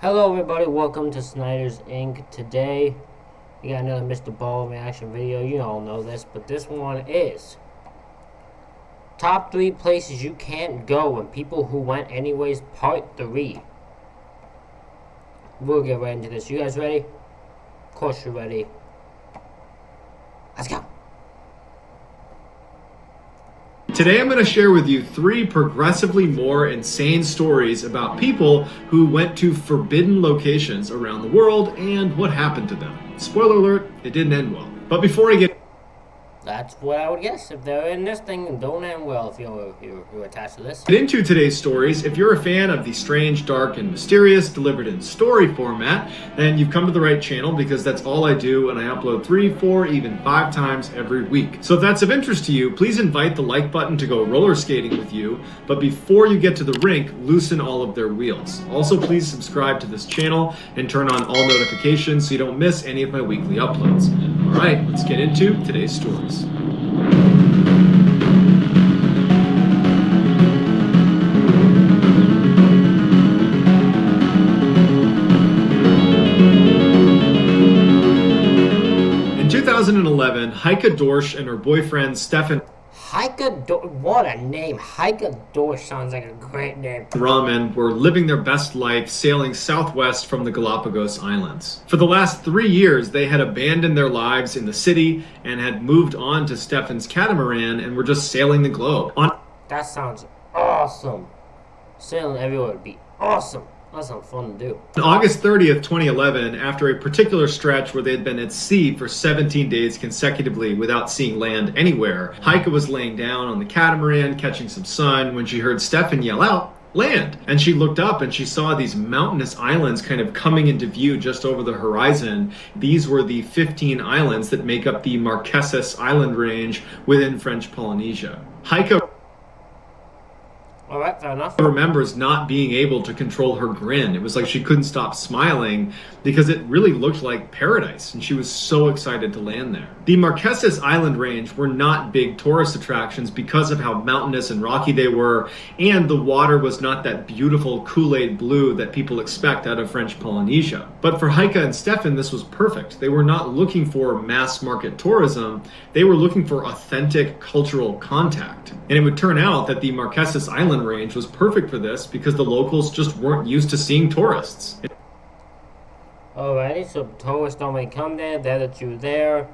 Hello everybody, welcome to Snyder's Inc. Today, we got another Mr. Ballen reaction video. You all know this, but this one is Top 3 Places You Can't Go and People Who Went Anyways, Part 3. We'll get right into this. You guys ready? Of course you're ready. Let's go. Today I'm going to share with you 3 progressively more insane stories about people who went to forbidden locations around the world and what happened to them. Spoiler alert, it didn't end well. But before I get That's what I would guess. If they're in this thing, don't end well if you're attached to this. into today's stories, if you're a fan of the strange, dark, and mysterious delivered in story format, then you've come to the right channel because that's all I do, and I upload 3, 4, even 5 times every week. So if that's of interest to you, please invite the like button to go roller skating with you, but before you get to the rink, loosen all of their wheels. Also, please subscribe to this channel and turn on all notifications so you don't miss any of my weekly uploads. All right, let's get into today's stories. In 2011, Heike Dorsch and her boyfriend Stefan What a name. Heike Dorsch sounds like a great name. Ramen were living their best life sailing southwest from the Galapagos Islands. For the last 3 years, they had abandoned their lives in the city and had moved on to Stefan's catamaran and were just sailing the globe. That sounds awesome. Sailing everywhere would be awesome. That sounds fun to do. On August 30th, 2011, after a particular stretch where they had been at sea for 17 days consecutively without seeing land anywhere, Heike was laying down on the catamaran catching some sun when she heard Stefan yell out, "Land!" And she looked up and she saw these mountainous islands kind of coming into view just over the horizon. These were the 15 islands that make up the Marquesas Island range within French Polynesia. Heike Alright, fair enough. remembers not being able to control her grin. It was like she couldn't stop smiling because it really looked like paradise and she was so excited to land there. The Marquesas Island range were not big tourist attractions because of how mountainous and rocky they were, and the water was not that beautiful Kool-Aid blue that people expect out of French Polynesia. But for Heike and Stefan, this was perfect. They were not looking for mass market tourism, they were looking for authentic cultural contact. And it would turn out that the Marquesas Island range was perfect for this because the locals just weren't used to seeing tourists. Alrighty, so tourists don't really come there, they're that you're there.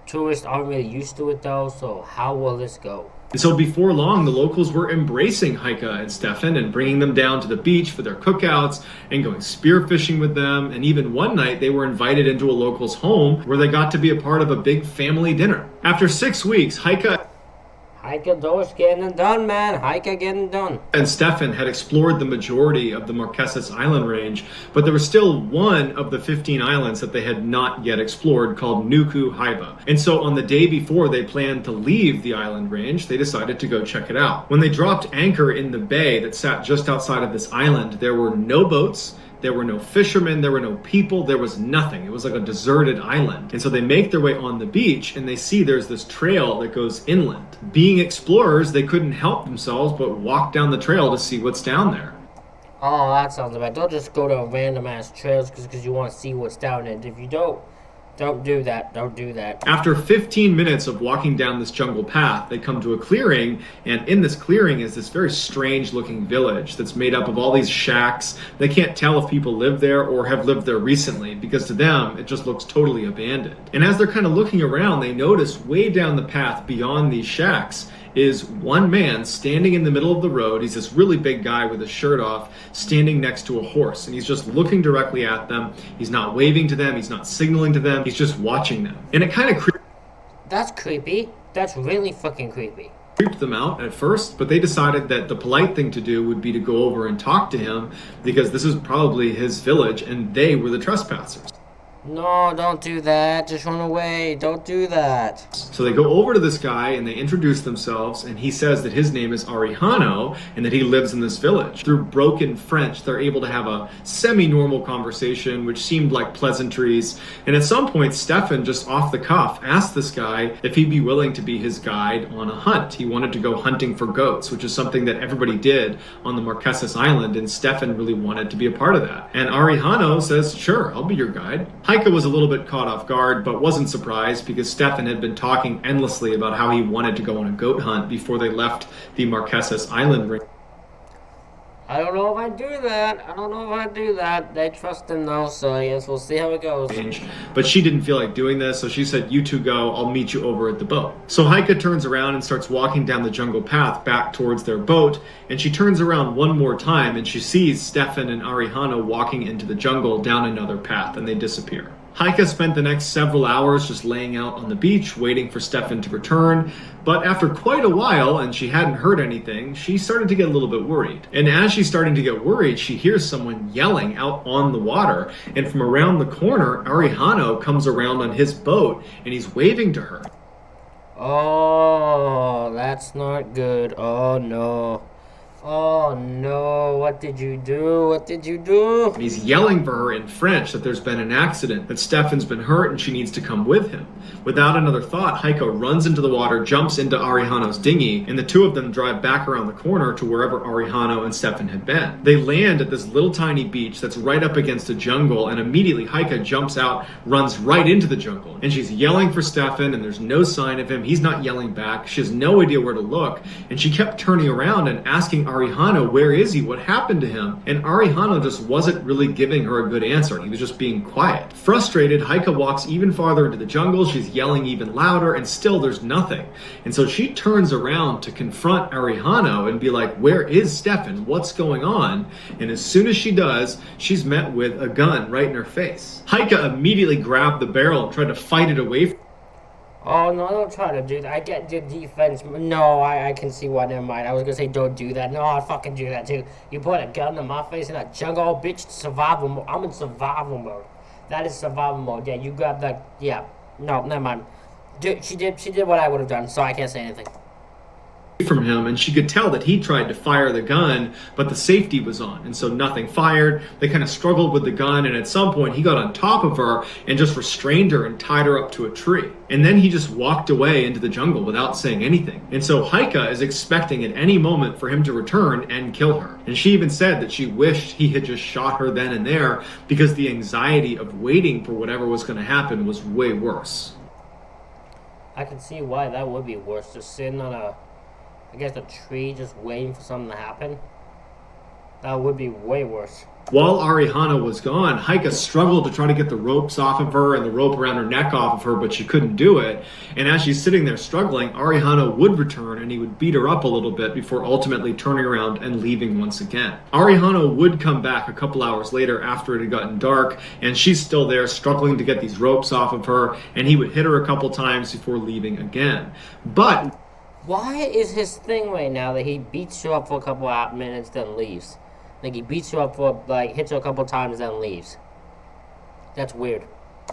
Tourists aren't really used to it though, so how will this go? And so before long, the locals were embracing Heike and Stefan and bringing them down to the beach for their cookouts and going spearfishing with them. And even one night, they were invited into a local's home where they got to be a part of a big family dinner. After 6 weeks, Heike Dorsch getting it done, man. Heike getting done. and Stefan had explored the majority of the Marquesas Island range, but there was still one of the 15 islands that they had not yet explored called Nuku Hiva. And so on the day before they planned to leave the island range, they decided to go check it out. When they dropped anchor in the bay that sat just outside of this island, there were no boats, there were no fishermen, there were no people, there was nothing. It was like a deserted island. And so they make their way on the beach and they see there's this trail that goes inland. Being explorers, they couldn't help themselves but walk down the trail to see what's down there. Oh, that sounds bad. Don't just go to random ass trails because you want to see what's down it. If you don't do that. Don't do that. After 15 minutes of walking down this jungle path, they come to a clearing, and in this clearing is this very strange looking village that's made up of all these shacks. They can't tell if people live there or have lived there recently because to them it just looks totally abandoned. And as they're kind of looking around, they notice way down the path beyond these shacks is one man standing in the middle of the road. He's this really big guy with his shirt off, standing next to a horse, and he's just looking directly at them. He's not waving to them, he's not signaling to them, he's just watching them. And it kind of That's creepy. That's really fucking creepy. creeped them out at first, but they decided that the polite thing to do would be to go over and talk to him because this is probably his village and they were the trespassers. No, don't do that. Just run away. Don't do that. So they go over to this guy and they introduce themselves, and he says that his name is Arihano and that he lives in this village. Through broken French, they're able to have a semi-normal conversation, which seemed like pleasantries. And at some point, Stefan, just off the cuff, asked this guy if he'd be willing to be his guide on a hunt. He wanted to go hunting for goats, which is something that everybody did on the Marquesas Island, and Stefan really wanted to be a part of that. And Arihano says, sure, I'll be your guide. Heike was a little bit caught off guard, but wasn't surprised because Stefan had been talking endlessly about how he wanted to go on a goat hunt before they left the Marquesas Island range. I don't know if I do that. I don't know if I do that. They trust him though, so I guess we'll see how it goes. But she didn't feel like doing this, so she said, you two go, I'll meet you over at the boat. So Heike turns around and starts walking down the jungle path back towards their boat, and she turns around one more time and she sees Stefan and Arihano walking into the jungle down another path, and they disappear. Heike spent the next several hours just laying out on the beach, waiting for Stefan to return, but after quite a while, and she hadn't heard anything, she started to get a little bit worried. And as she's starting to get worried, she hears someone yelling out on the water, and from around the corner, Arihano comes around on his boat, and he's waving to her. Oh, that's not good. Oh no. Oh no, what did you do? What did you do? And he's yelling for her in French that there's been an accident, that Stefan's been hurt and she needs to come with him. Without another thought, Heike runs into the water, jumps into Arihano's dinghy, and the two of them drive back around the corner to wherever Arihano and Stefan had been. They land at this little tiny beach that's right up against a jungle, and immediately Heike jumps out, runs right into the jungle. And she's yelling for Stefan, and there's no sign of him. He's not yelling back. She has no idea where to look, and she kept turning around and asking Arihano, where is he? What happened to him? And Arihano just wasn't really giving her a good answer. He was just being quiet. Frustrated, Heike walks even farther into the jungle. She's yelling even louder, and still there's nothing. And so she turns around to confront Arihano and be like, where is Stefan? What's going on? And as soon as she does, she's met with a gun right in her face. Heike immediately grabbed the barrel and tried to fight it away from. Oh no, don't try to do that. I get the defense. No, I can see why. Never mind. I was gonna say don't do that. No, I'll fucking do that too. You put a gun in my face in a jungle, bitch. Survival mode. I'm in survival mode. That is survival mode. Yeah, you grab that. Yeah. No, never mind. She did what I would have done, so I can't say anything. From him, and she could tell that he tried to fire the gun, but the safety was on, and so nothing fired. They kind of struggled with the gun, and at some point he got on top of her and just restrained her and tied her up to a tree. And then he just walked away into the jungle without saying anything. And so Heike is expecting at any moment for him to return and kill her. And she even said that she wished he had just shot her then and there, because the anxiety of waiting for whatever was going to happen was way worse. I can see why that would be worse. Just sitting on a tree just waiting for something to happen. That would be way worse. While Arihano was gone, Heike struggled to try to get the ropes off of her and the rope around her neck off of her, but she couldn't do it. And as she's sitting there struggling, Arihano would return and he would beat her up a little bit before ultimately turning around and leaving once again. Arihano would come back a couple hours later after it had gotten dark, and she's still there struggling to get these ropes off of her, and he would hit her a couple times before leaving again. But why is his thing right now that he beats you up for a couple of minutes then leaves? Like he beats you up for hits you a couple times then leaves. That's weird.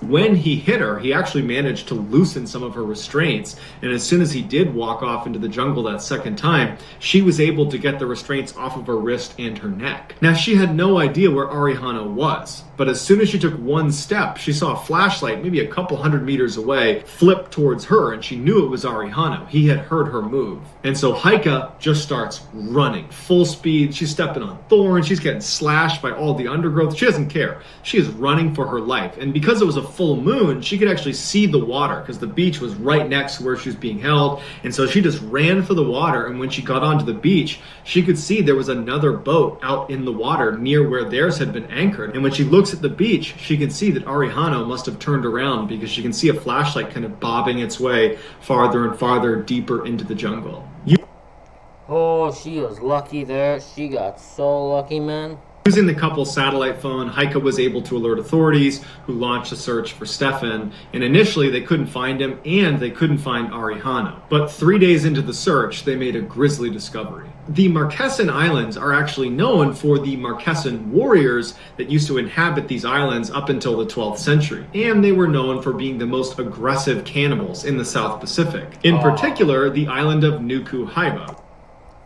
when he hit her, he actually managed to loosen some of her restraints. And as soon as he did walk off into the jungle that second time, she was able to get the restraints off of her wrist and her neck. Now, she had no idea where Arihano was, but as soon as she took one step, she saw a flashlight maybe a couple hundred meters away flip towards her, and she knew it was Arihano. He had heard her move. And so Heike just starts running full speed. She's stepping on thorns. She's getting slashed by all the undergrowth. She doesn't care. She is running for her life. And because it was a full moon, she could actually see the water because the beach was right next to where she was being held. And so she just ran for the water. And when she got onto the beach, she could see there was another boat out in the water near where theirs had been anchored. And when she looks at the beach, she can see that Arihano must have turned around because she can see a flashlight kind of bobbing its way farther and farther deeper into the jungle. Oh, she was lucky there. She got so lucky, man. Using the couple's satellite phone, Heike was able to alert authorities, who launched a search for Stefan, and initially they couldn't find him and they couldn't find Ari Hano. But 3 days into the search, they made a grisly discovery. The Marquesan Islands are actually known for the Marquesan warriors that used to inhabit these islands up until the 12th century, and they were known for being the most aggressive cannibals in the South Pacific. In particular, the island of Nuku Hiva.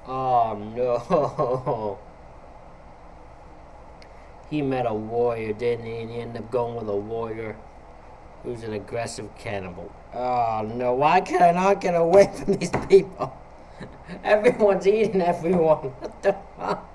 Oh no. He met a warrior, didn't he? And he ended up going with a warrior who's an aggressive cannibal. Oh no, why can I not get away from these people? Everyone's eating everyone. What the fuck?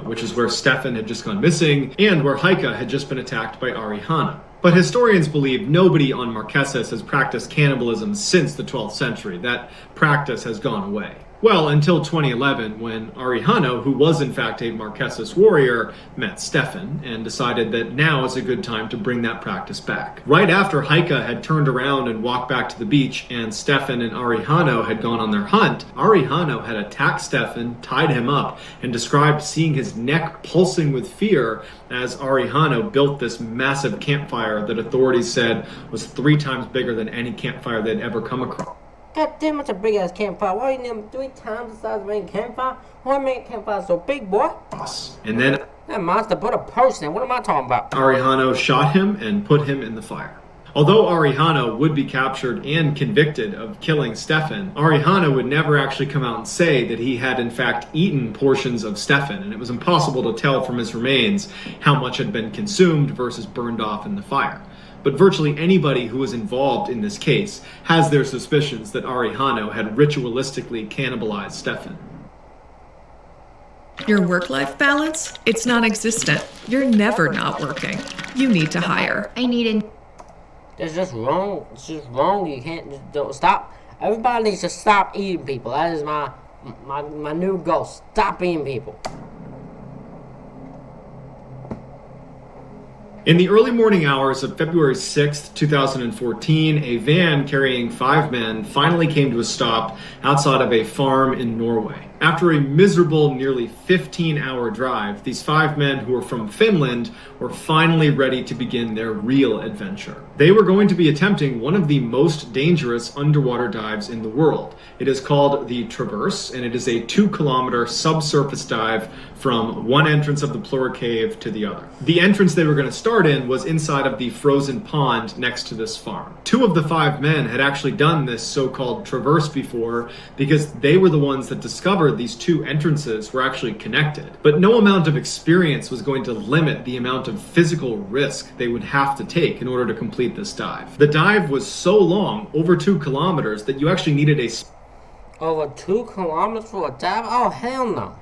Which is where Stefan had just gone missing, and where Heike had just been attacked by Ari Hano. But historians believe nobody on Marquesas has practiced cannibalism since the 12th century. That practice has gone away. Well, until 2011, when Ari Hano, who was in fact a Marquesas warrior, met Stefan and decided that now is a good time to bring that practice back. Right after Heike had turned around and walked back to the beach and Stefan and Ari Hano had gone on their hunt, Ari Hano had attacked Stefan, tied him up, and described seeing his neck pulsing with fear as Ari Hano built this massive campfire that authorities said was 3 times bigger than any campfire they'd ever come across. God damn, it's a big ass campfire. Why you name 3 times the size of a campfire? Why make a campfire so big, boy? And then that monster put a person in. What am I talking about? Ari Hano shot him and put him in the fire. Although Ari Hano would be captured and convicted of killing Stefan, Ari Hano would never actually come out and say that he had in fact eaten portions of Stefan, and it was impossible to tell from his remains how much had been consumed versus burned off in the fire. But virtually anybody who was involved in this case has their suspicions that Ari Hano had ritualistically cannibalized Stefan. Your work-life balance? It's non-existent. You're never not working. You need to hire. It's just wrong. It's just wrong. You can't just don't stop. Everybody needs to stop eating people. That is my new goal. Stop eating people. In the early morning hours of February 6th, 2014, a van carrying 5 men finally came to a stop outside of a farm in Norway. After a miserable, nearly 15-hour drive, these 5 men who were from Finland were finally ready to begin their real adventure. They were going to be attempting one of the most dangerous underwater dives in the world. It is called the Traverse, and it is a 2-kilometer subsurface dive from one entrance of the Plura Cave to the other. The entrance they were going to start in was inside of the frozen pond next to this farm. 2 of the 5 men had actually done this so-called Traverse before because they were the ones that discovered these 2 entrances were actually connected. But no amount of experience was going to limit the amount of physical risk they would have to take in order to complete this dive. The dive was so long, over 2 kilometers, that you actually needed a over 2 kilometers for a dive? Oh, hell no.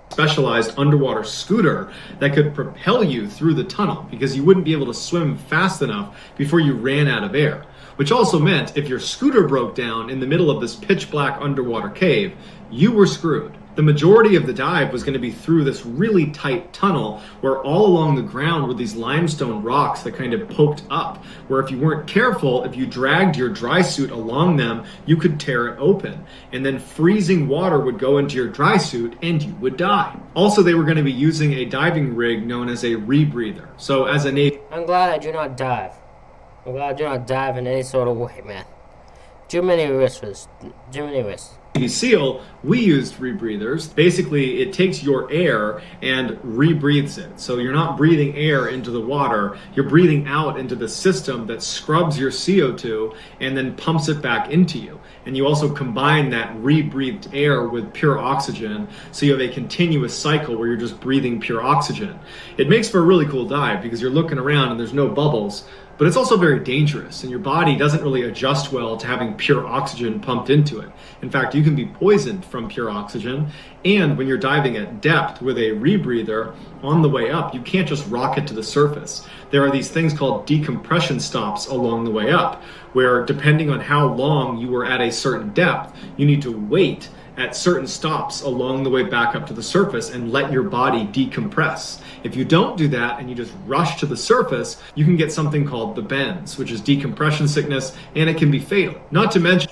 Specialized underwater scooter that could propel you through the tunnel because you wouldn't be able to swim fast enough before you ran out of air. Which also meant if your scooter broke down in the middle of this pitch black underwater cave, you were screwed. The majority of the dive was going to be through this really tight tunnel where all along the ground were these limestone rocks that kind of poked up, where if you weren't careful, if you dragged your dry suit along them, you could tear it open. And then freezing water would go into your dry suit and you would die. Also, they were going to be using a diving rig known as a rebreather. So as a Navy... I'm glad I do not dive. I'm glad I do not dive in any sort of way, man. Too many risks for this. Too many risks. SEAL, we used rebreathers. Basically, it takes your air and rebreathes it. So you're not breathing air into the water, you're breathing out into the system that scrubs your CO2 and then pumps it back into you. And you also combine that rebreathed air with pure oxygen, so you have a continuous cycle where you're just breathing pure oxygen. It makes for a really cool dive because you're looking around and there's no bubbles, but it's also very dangerous, and your body doesn't really adjust well to having pure oxygen pumped into it. In fact, you can be poisoned from pure oxygen, and when you're diving at depth with a rebreather, on the way up, you can't just rocket to the surface. There are these things called decompression stops along the way up, where depending on how long you were at a certain depth, you need to wait at certain stops along the way back up to the surface and let your body decompress. If you don't do that and you just rush to the surface, you can get something called the bends, which is decompression sickness, and it can be fatal. Not to mention...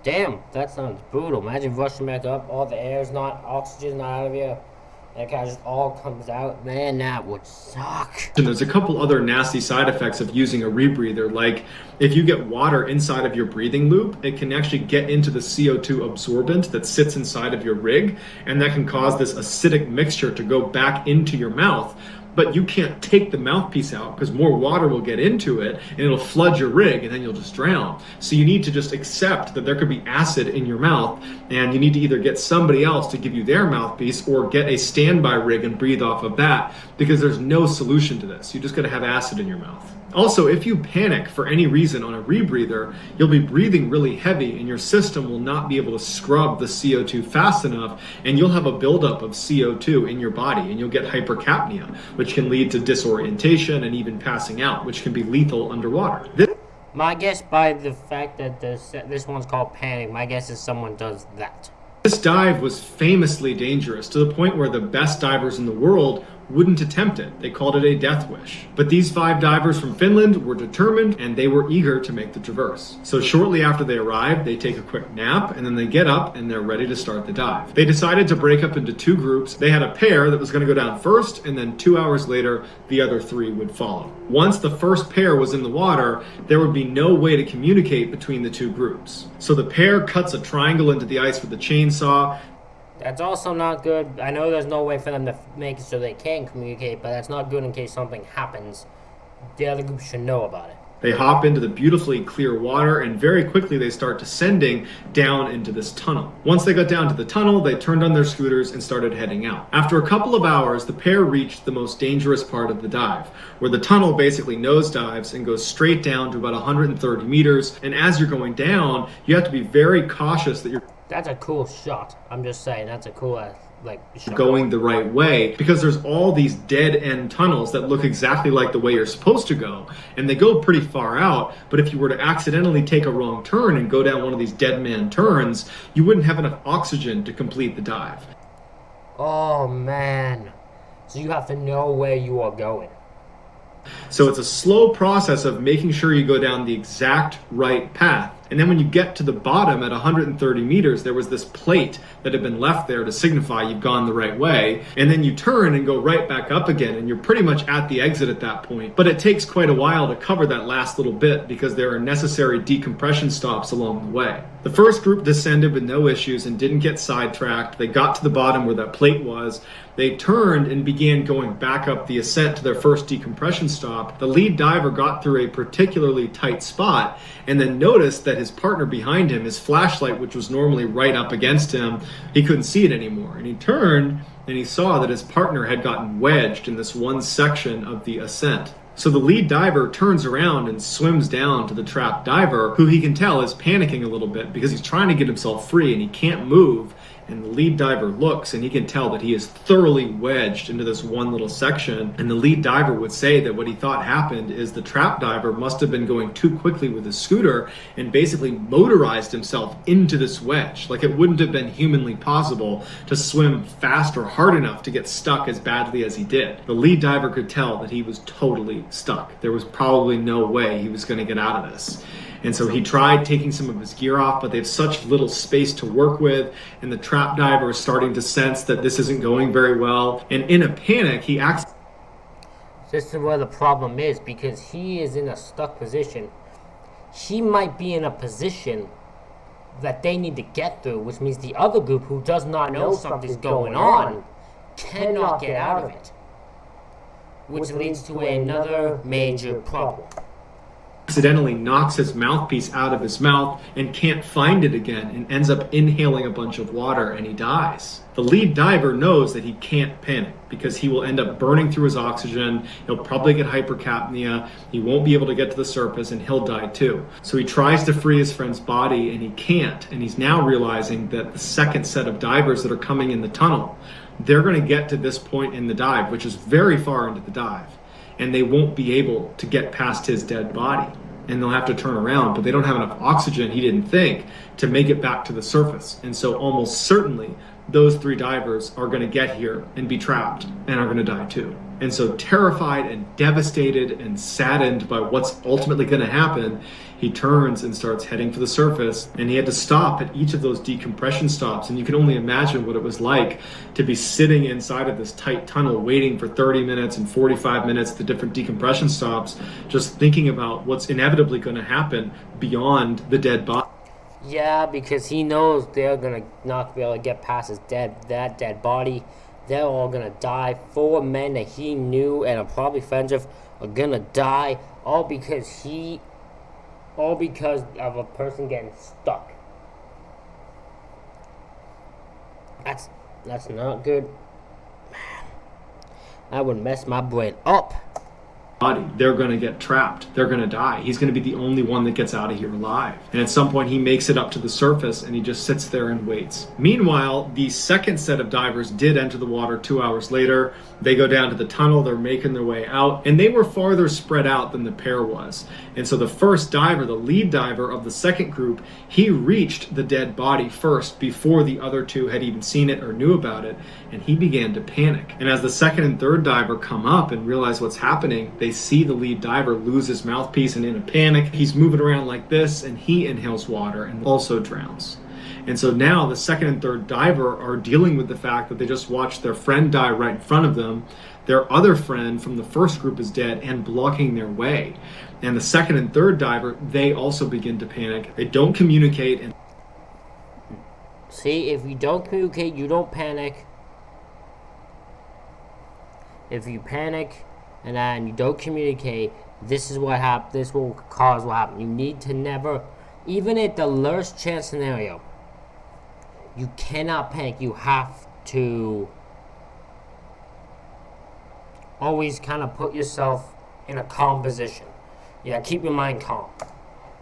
Damn, that sounds brutal. Imagine rushing back up, all the air's not, oxygen's not out of you, That kind of just all comes out. Man, that would suck. And there's a couple other nasty side effects of using a rebreather, like if you get water inside of your breathing loop, it can actually get into the CO2 absorbent that sits inside of your rig, and that can cause this acidic mixture to go back into your mouth. But you can't take the mouthpiece out because more water will get into it and it'll flood your rig and then you'll just drown. So you need to just accept that there could be acid in your mouth, and you need to either get somebody else to give you their mouthpiece or get a standby rig and breathe off of that, because there's no solution to this. You just got to have acid in your mouth. Also, if you panic for any reason on a rebreather, you'll be breathing really heavy and your system will not be able to scrub the CO2 fast enough, and you'll have a buildup of CO2 in your body and you'll get hypercapnia, which can lead to disorientation and even passing out, which can be lethal underwater. My guess, by the fact that this one's called Panic, my guess is someone does that. This dive was famously dangerous, to the point where the best divers in the world wouldn't attempt it. They called it a death wish. But these 5 divers from Finland were determined, and they were eager to make the traverse. So shortly after they arrived, they take a quick nap, and then they get up and they're ready to start the dive. They decided to break up into 2 groups. They had a pair that was going to go down first, and then 2 hours later, the other 3 would follow. Once the first pair was in the water, there would be no way to communicate between the 2 groups. So the pair cuts a triangle into the ice with a chainsaw. That's also not good. I know there's no way for them to make it so they can communicate, but that's not good in case something happens. The other group should know about it. They hop into the beautifully clear water, and very quickly they start descending down into this tunnel. Once they got down to the tunnel, they turned on their scooters and started heading out. After a couple of hours, the pair reached the most dangerous part of the dive, where the tunnel basically nosedives and goes straight down to about 130 meters. And as you're going down, you have to be very cautious that you're That's a cool shot. I'm just saying, that's a cool shot. Going the right way, because there's all these dead end tunnels that look exactly like the way you're supposed to go, and they go pretty far out. But if you were to accidentally take a wrong turn and go down one of these dead man turns, you wouldn't have enough oxygen to complete the dive. Oh man, so you have to know where you are going. So it's a slow process of making sure you go down the exact right path. And then when you get to the bottom at 130 meters, there was this plate that had been left there to signify you've gone the right way. And then you turn and go right back up again, and you're pretty much at the exit at that point. But it takes quite a while to cover that last little bit, because there are necessary decompression stops along the way. The first group descended with no issues and didn't get sidetracked. They got to the bottom where that plate was. They turned and began going back up the ascent to their first decompression stop. The lead diver got through a particularly tight spot and then noticed that his partner behind him, his flashlight, which was normally right up against him, he couldn't see it anymore. And he turned and he saw that his partner had gotten wedged in this one section of the ascent. So the lead diver turns around and swims down to the trapped diver, who he can tell is panicking a little bit because he's trying to get himself free and he can't move. And the lead diver looks, and he can tell that he is thoroughly wedged into this one little section. And the lead diver would say that what he thought happened is the trap diver must have been going too quickly with his scooter and basically motorized himself into this wedge. Like, it wouldn't have been humanly possible to swim fast or hard enough to get stuck as badly as he did. The lead diver could tell that he was totally stuck. There was probably no way he was going to get out of this. And so he tried taking some of his gear off, but they have such little space to work with, and the trap diver is starting to sense that this isn't going very well. And in a panic, he acts. This is where the problem is, because he is in a stuck position. He might be in a position that they need to get through, which means the other group, who does not know something's going on, cannot get out of it. Which leads to another major problem. Accidentally knocks his mouthpiece out of his mouth and can't find it again, and ends up inhaling a bunch of water, and he dies. The lead diver knows that he can't panic because he will end up burning through his oxygen. He'll probably get hypercapnia. He won't be able to get to the surface, and he'll die too. So he tries to free his friend's body, and he can't. And he's now realizing that the second set of divers that are coming in the tunnel, they're going to get to this point in the dive, which is very far into the dive, and they won't be able to get past his dead body. And they'll have to turn around, but they don't have enough oxygen, he didn't think, to make it back to the surface. And so almost certainly those 3 divers are going to get here and be trapped and are going to die too. And so, terrified and devastated and saddened by what's ultimately going to happen, he turns and starts heading for the surface. And he had to stop at each of those decompression stops. And you can only imagine what it was like to be sitting inside of this tight tunnel waiting for 30 minutes and 45 minutes at the different decompression stops, just thinking about what's inevitably going to happen beyond the dead body. Yeah, because he knows they're gonna not be able to get past that dead body. They're all gonna die. 4 men that he knew and are probably friends with are gonna die, all because of a person getting stuck. That's not good. Man, that would mess my brain up. They're going to get trapped. They're going to die. He's going to be the only one that gets out of here alive. And at some point, he makes it up to the surface, and he just sits there and waits. Meanwhile, the second set of divers did enter the water 2 hours later. They go down to the tunnel. They're making their way out, and they were farther spread out than the pair was. And so the first diver, the lead diver of the second group, he reached the dead body first before the other 2 had even seen it or knew about it, and he began to panic. And as the second and third diver come up and realize what's happening, they see the lead diver lose his mouthpiece, and in a panic, he's moving around like this, and he inhales water and also drowns. And so now the second and third diver are dealing with the fact that they just watched their friend die right in front of them. Their other friend from the first group is dead and blocking their way. And the second and third diver, they also begin to panic. They don't communicate. And see, if you don't communicate, you don't panic. If you panic and then you don't communicate, this is what happens. This will cause what happens. You need to never, even at the lowest chance scenario, you cannot panic. You have to always kind of put yourself in a calm position. Yeah, keep your mind calm.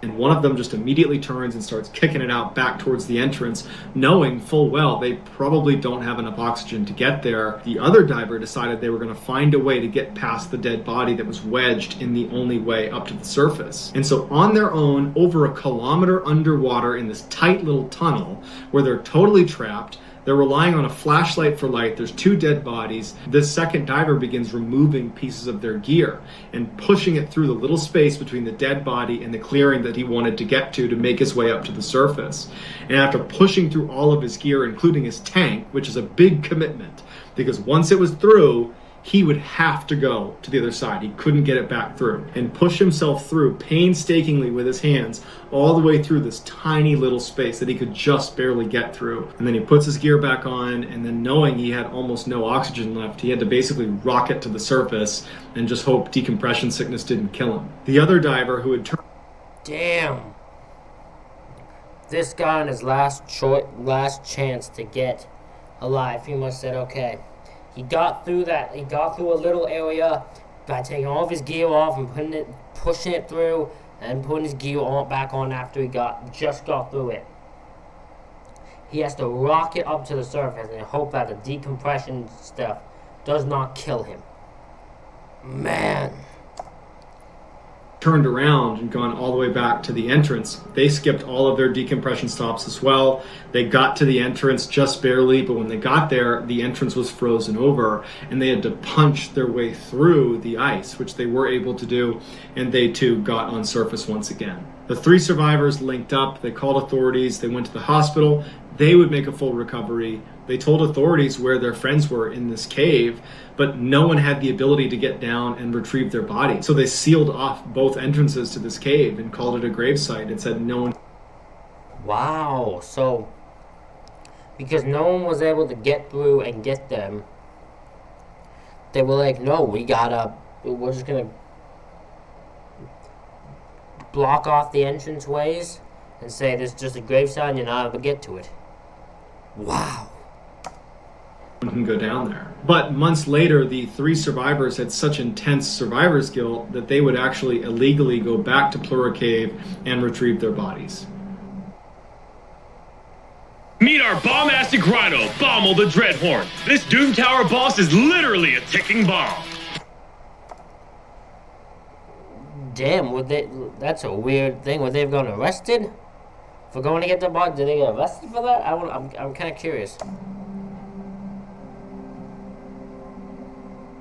And one of them just immediately turns and starts kicking it out back towards the entrance, knowing full well they probably don't have enough oxygen to get there. The other diver decided they were going to find a way to get past the dead body that was wedged in the only way up to the surface. And so on their own, over a kilometer underwater in this tight little tunnel where they're totally trapped, they're relying on a flashlight for light. There's 2 dead bodies. This second diver begins removing pieces of their gear and pushing it through the little space between the dead body and the clearing that he wanted to get to make his way up to the surface. And after pushing through all of his gear, including his tank, which is a big commitment, because once it was through, he would have to go to the other side. He couldn't get it back through, and push himself through painstakingly with his hands all the way through this tiny little space that he could just barely get through. And then he puts his gear back on, and then knowing he had almost no oxygen left, he had to basically rocket to the surface and just hope decompression sickness didn't kill him. The other diver who had turned... Damn. This guy on his last chance to get alive, he must have said, okay. He got through that. He got through a little area by taking all of his gear off and pushing it through, and putting his gear back on after he just got through it. He has to rocket up to the surface and hope that the decompression stuff does not kill him. Man. Turned around and gone all the way back to the entrance. They skipped all of their decompression stops as well. They got to the entrance just barely, but when they got there, the entrance was frozen over, and they had to punch their way through the ice, which they were able to do, and they too got on surface once again. The 3 survivors linked up. They called authorities. They went to the hospital. They would make a full recovery. They told authorities where their friends were in this cave, but no one had the ability to get down and retrieve their body. So they sealed off both entrances to this cave and called it a gravesite and said no one... Wow. So, because no one was able to get through and get them, they were like, no, we're just going to block off the entranceways and say there's just a gravesite and you're not able to get to it. Wow. Can go down there. But months later, the 3 survivors had such intense survivor's guilt that they would actually illegally go back to Plura Cave and retrieve their bodies. Meet our bombastic rhino, Bommel the Dreadhorn. This Doom Tower boss is literally a ticking bomb. Damn, that's a weird thing. Would they have gone arrested for going to get the body? Did they get arrested for that? I'm kind of curious.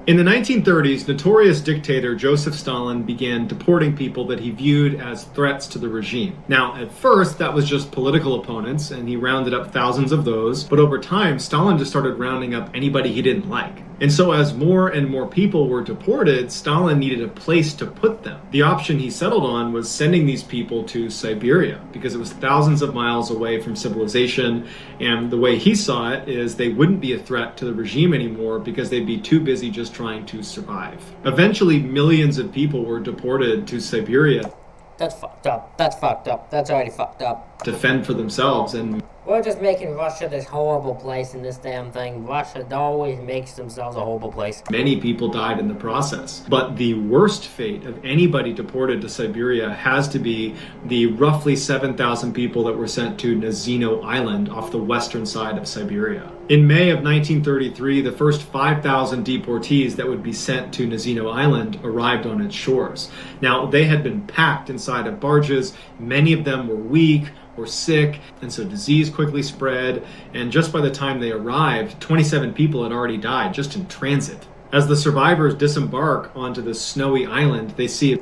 In the 1930s, notorious dictator Joseph Stalin began deporting people that he viewed as threats to the regime. Now, at first, that was just political opponents, and he rounded up thousands of those, but over time, Stalin just started rounding up anybody he didn't like. And so as more and more people were deported, Stalin needed a place to put them. The option he settled on was sending these people to Siberia, because it was thousands of miles away from civilization, and the way he saw it is they wouldn't be a threat to the regime anymore because they'd be too busy just trying to survive. Eventually, millions of people were deported to Siberia. That's fucked up. That's fucked up. That's already fucked up. To fend for themselves, and we're just making Russia this horrible place in this damn thing. Russia always makes themselves a horrible place. many people died in the process. But the worst fate of anybody deported to Siberia has to be the roughly 7,000 people that were sent to Nazino Island off the western side of Siberia. In May of 1933, the first 5,000 deportees that would be sent to Nazino Island arrived on its shores. Now, they had been packed inside of barges. Many of them were weak or sick, and so disease quickly spread, and just by the time they arrived, 27 people had already died just in transit. As the survivors disembark onto this snowy island, they see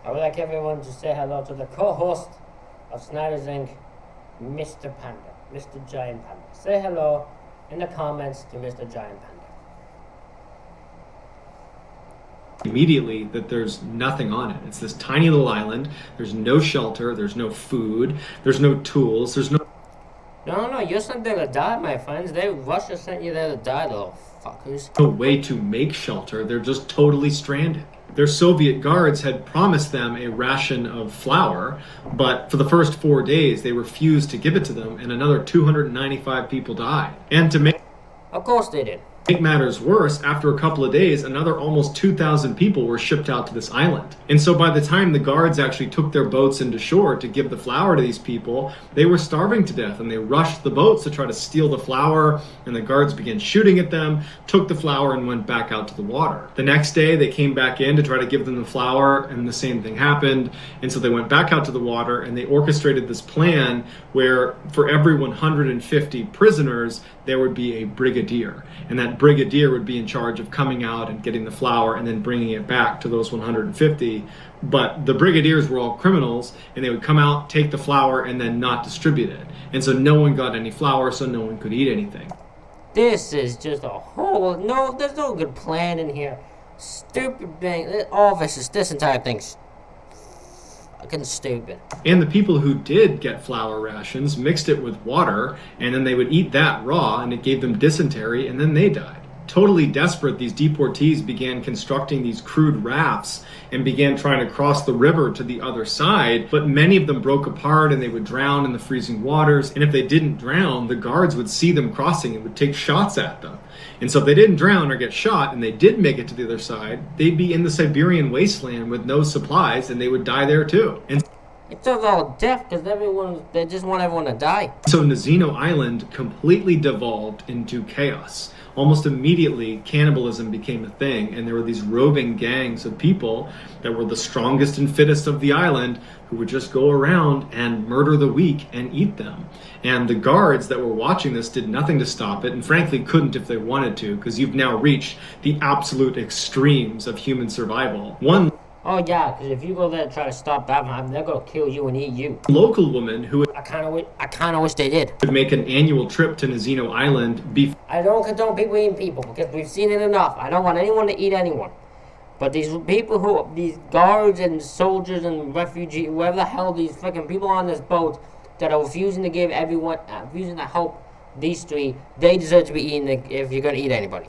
I would like everyone to say hello to the co-host of Snyder's Inc., Mr. Panda, Mr. Giant Panda. Say hello in the comments to Mr. Giant Panda. immediately that there's nothing on it. It's this tiny little island. There's no shelter. There's no food. There's no tools. There's no... No, you're sent there to die, my friends. Russia sent you there to die, little fuckers. no way to make shelter. They're just totally stranded. Their Soviet guards had promised them a ration of flour, but for the first 4 days, they refused to give it to them, and another 295 people died. And to make Of course they did. matters worse, after a couple of days, another almost 2,000 people were shipped out to this island. And so by the time the guards actually took their boats into shore to give the flour to these people, they were starving to death, and they rushed the boats to try to steal the flour, and the guards began shooting at them, took the flour, and went back out to the water. The next day, they came back in to try to give them the flour, and the same thing happened. And so they went back out to the water, and they orchestrated this plan where for every 150 prisoners, there would be a brigadier. And that brigadier would be in charge of coming out and getting the flour and then bringing it back to those 150. But the brigadiers were all criminals, and they would come out, take the flour, and then not distribute it. And so no one got any flour, so no one could eat anything. This is just a whole... No, there's no good plan in here. Stupid thing. All this entire thing's fucking stupid. And the people who did get flour rations mixed it with water, and then they would eat that raw, and it gave them dysentery, and then they died. Totally desperate, these deportees began constructing these crude rafts and began trying to cross the river to the other side, but many of them broke apart and they would drown in the freezing waters. And if they didn't drown, the guards would see them crossing and would take shots at them. And so if they didn't drown or get shot and they did make it to the other side, they'd be in the Siberian wasteland with no supplies, and they would die there too. And It's just all death because they just want everyone to die. so Nazino Island completely devolved into chaos. Almost immediately, cannibalism became a thing, and there were these roving gangs of people that were the strongest and fittest of the island who would just go around and murder the weak and eat them. And the guards that were watching this did nothing to stop it, and frankly couldn't if they wanted to, because you've now reached the absolute extremes of human survival. One Oh yeah, because if you go there and try to stop that, they're gonna kill you and eat you. local woman who I kind of wish they did. would make an annual trip to Nazino Island I don't condone people eating people because we've seen it enough. I don't want anyone to eat anyone. But these people these guards and soldiers and refugees, whoever the hell these freaking people on this boat that are refusing to give everyone, refusing to help these three, they deserve to be eaten if you're gonna eat anybody.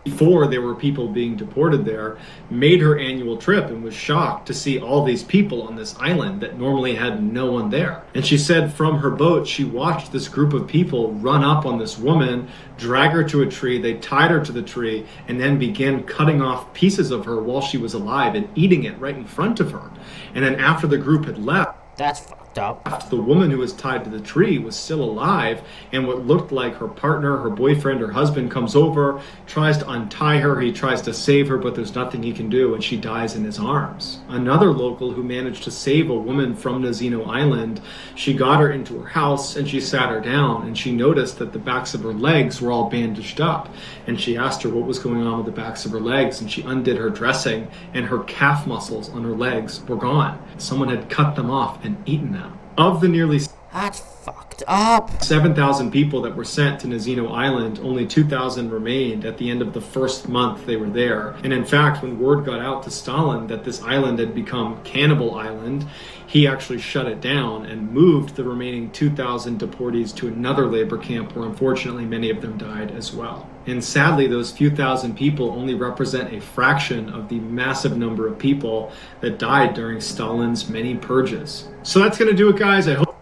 before there were people being deported there, made her annual trip and was shocked to see all these people on this island that normally had no one there. And she said from her boat, she watched this group of people run up on this woman, drag her to a tree, they tied her to the tree, and then began cutting off pieces of her while she was alive and eating it right in front of her. And then after the group had left, That's fucked. fucked up. The woman who was tied to the tree was still alive, and what looked like her partner, her boyfriend, her husband comes over, tries to untie her, he tries to save her, but there's nothing he can do, and she dies in his arms. Another local who managed to save a woman from Nazino Island, she got her into her house, and she sat her down, and she noticed that the backs of her legs were all bandaged up, and she asked her what was going on with the backs of her legs, and she undid her dressing, and her calf muscles on her legs were gone. Someone had cut them off and eaten them. Of the nearly That's fucked up. 7,000 people that were sent to Nazino Island, only 2,000 remained at the end of the first month they were there. And in fact, when word got out to Stalin that this island had become Cannibal Island, he actually shut it down and moved the remaining 2,000 deportees to another labor camp where unfortunately many of them died as well. And sadly, those few thousand people only represent a fraction of the massive number of people that died during Stalin's many purges. So that's going to do it, guys. I hope.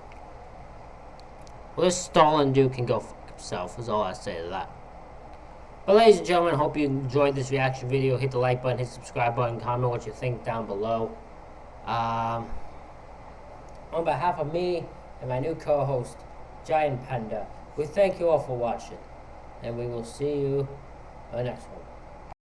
Well, this Stalin dude can go fuck himself, is all I say to that. But ladies and gentlemen, hope you enjoyed this reaction video. Hit the like button, hit the subscribe button, comment what you think down below. On behalf of me and my new co-host, Giant Panda, we thank you all for watching. And we will see you on the next one.